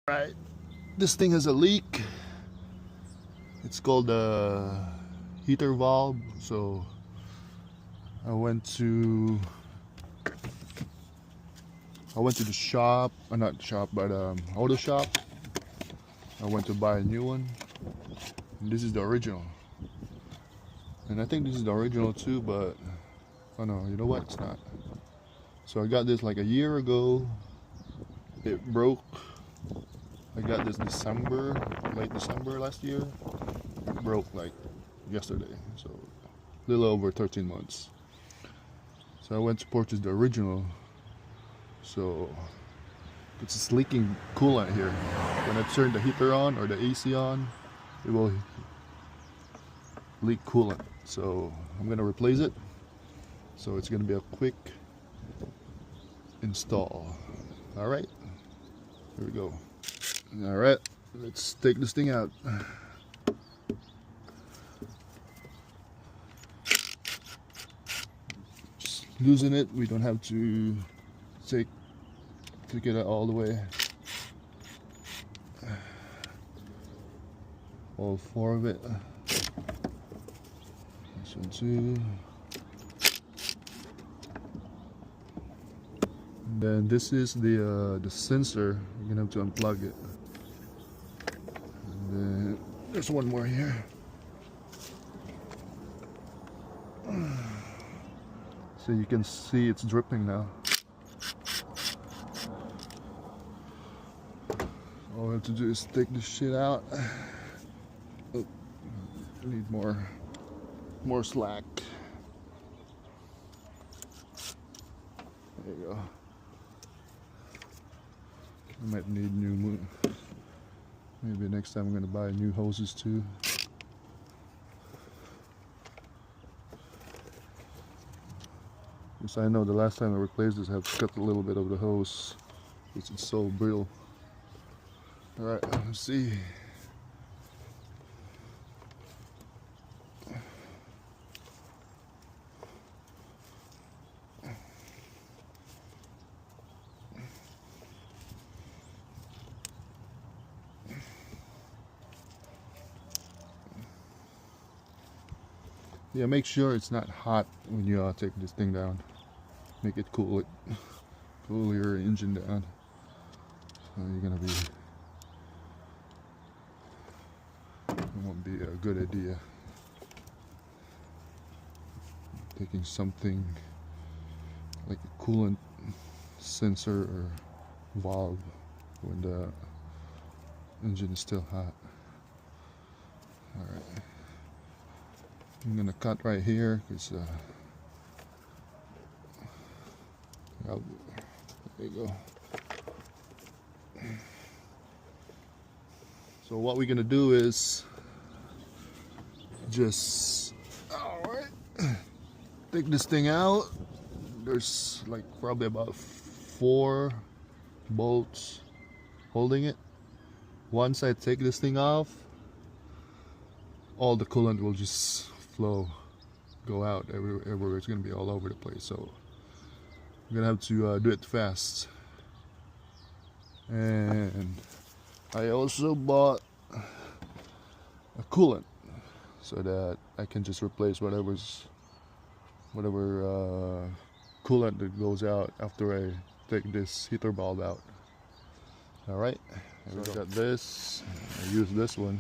Right, this thing has a leak. It's called the heater valve. So I went to the shop, not shop, but auto shop. I went to buy a new one. And this is the original, and I think this is the original too. But oh no, you know what? It's not. So I got this like a year ago. It broke. I got this December, late December last year. It broke like yesterday, so a little over 13 months. So I went to purchase the original. So it's just leaking coolant here. When I turn the heater on or the AC on, it will leak coolant. So I'm gonna replace it. So it's gonna be a quick install. All right, here we go. All right, let's take this thing out. Just loosen it. We don't have to take it out all the way. All four of it. This one too. And then this is the sensor. You're gonna have to unplug it. And then there's one more here. So you can see it's dripping now. All we have to do is take this shit out. Oh, I need more slack. There you go. I might need new. Maybe next time I'm gonna buy new hoses too. Because I know the last time I replaced this, I have to cut a little bit of the hose because it's so brittle. All right, let's see. Yeah, make sure it's not hot when you take this thing down. Make it cool your engine down. So you're gonna be. It won't be a good idea taking something like a coolant sensor or valve when the engine is still hot. All right. I'm gonna cut right here because there you go. So what we're gonna do is just take this thing out. There's like probably about 4 bolts holding it. Once I take this thing off, all the coolant will just go out everywhere. It's gonna be all over the place. So I'm gonna have to do it fast. And I also bought a coolant so that I can just replace whatever coolant that goes out after I take this heater valve out. All right, so I got this. I use this one.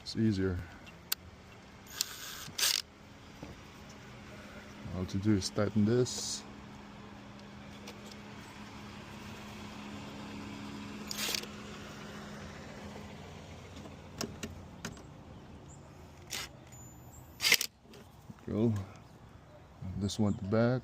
It's easier. All to do is tighten this. Go. This one at the back.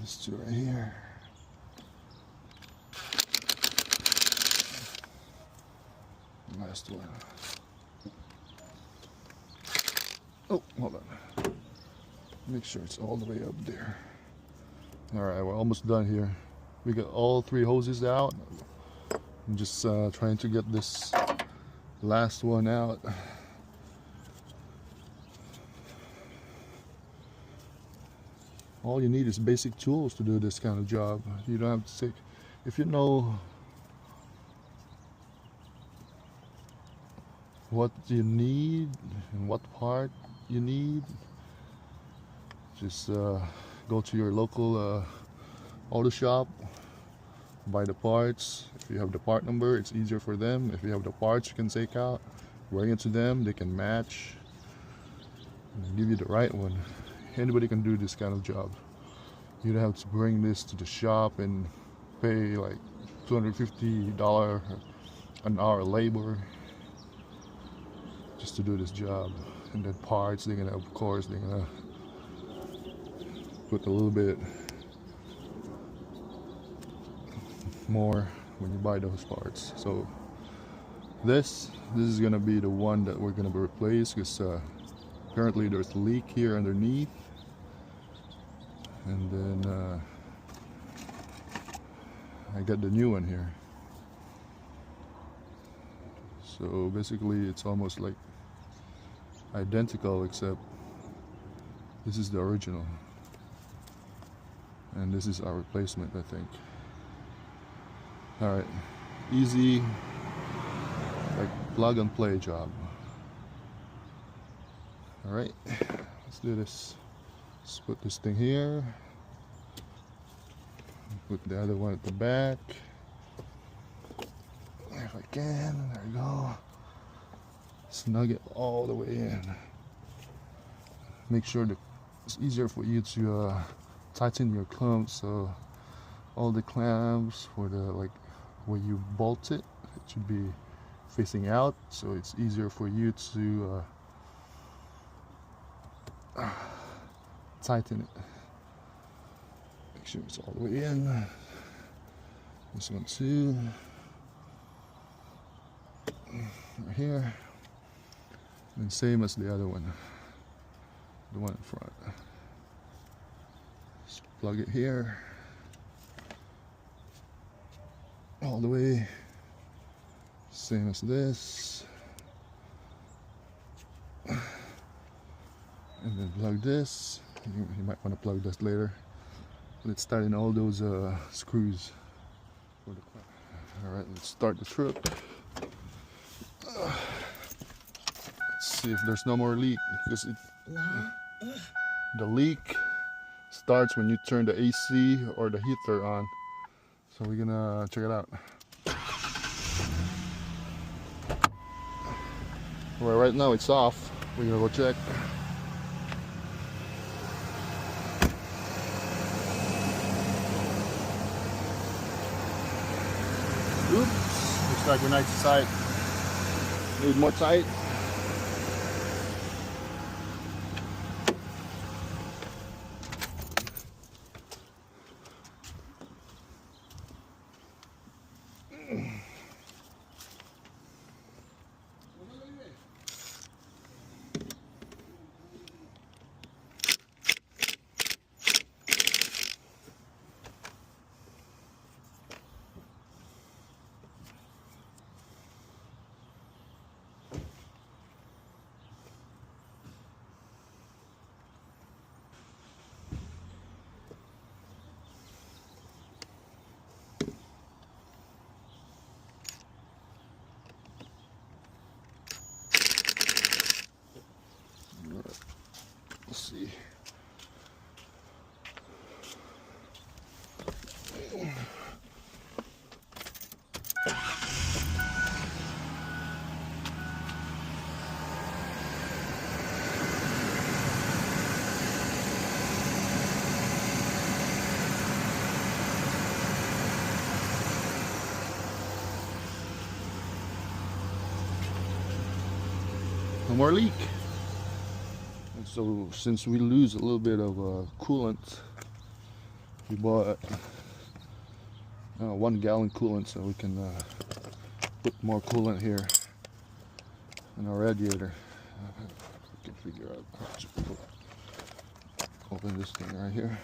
This two right here. Last one. Oh, hold on. Make sure it's all the way up there. All right, we're almost done here. We got all 3 hoses out. I'm just trying to get this last one out. All you need is basic tools to do this kind of job. You don't have to take, if you know what you need and what part you need, just go to your local auto shop, buy the parts. If you have the part number, it's easier for them. If you have the parts you can take out, bring it to them, they can match and give you the right one. Anybody can do this kind of job. You don't have to bring this to the shop and pay like $250 an hour labor just to do this job. And then parts, they're gonna, of course, they're gonna put a little bit more when you buy those parts. So this is gonna be the one that we're gonna replace, because apparently there's a leak here underneath, and then I got the new one here. So basically it's almost like identical, except this is the original and this is our replacement, I think. All right, easy, like plug and play job. All right, let's do this. Let's put this thing here, put the other one at the back if I can. There we go. Snug it all the way in. Make sure that it's easier for you to tighten your clamps. So all the clamps for the, like, where you bolt it, it should be facing out, so it's easier for you to tighten it. Make sure it's all the way in. This one too. Right here. And same as the other one. The one in front. Just plug it here. All the way. Same as this. And then plug this. You might want to plug this later. Let's start in all those screws. Alright, let's start the truck. Let's see if there's no more leak, because the leak starts when you turn the AC or the heater on. So we're gonna check it out. Well, right now it's off. We're gonna go check. Oops, looks like we're not tight. Need more tight. Let's see. No more leak. And so since we lose a little bit of coolant, we bought 1 gallon coolant, so we can put more coolant here in our radiator. We can figure out how to open this thing right here.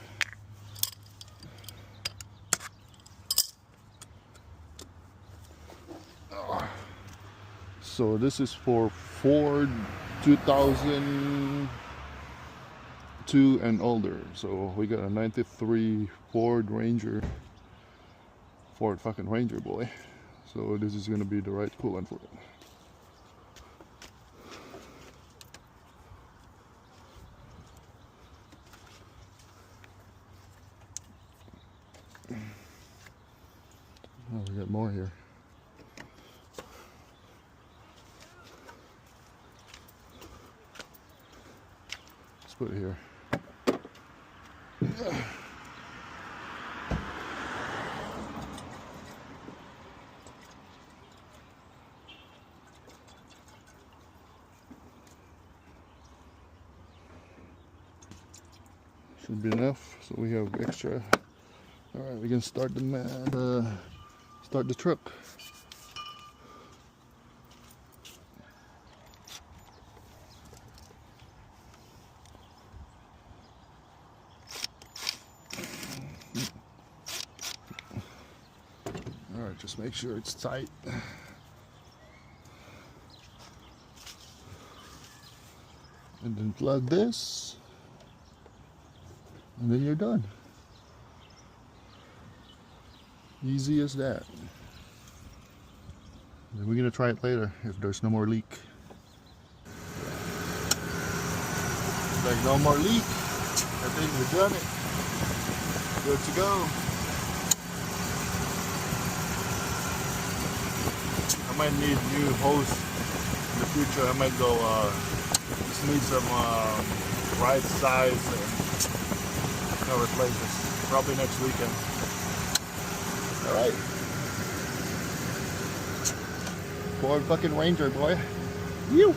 So this is for Ford 2002 and older. So we got a 93 Ford Ranger. Ford fucking Ranger, boy. So this is gonna be the right coolant for it. Oh, we got more here. Let's put it here. Should be enough, so we have extra. All right, we can start start the truck. All right, just make sure it's tight. And then plug this. And then you're done. Easy as that. And we're gonna try it later if there's no more leak. Like no more leak. I think we've done it. Good to go. I might need new hose in the future. I might go just need some right size and replace this probably next weekend. All right. Ford fucking Ranger, boy. You.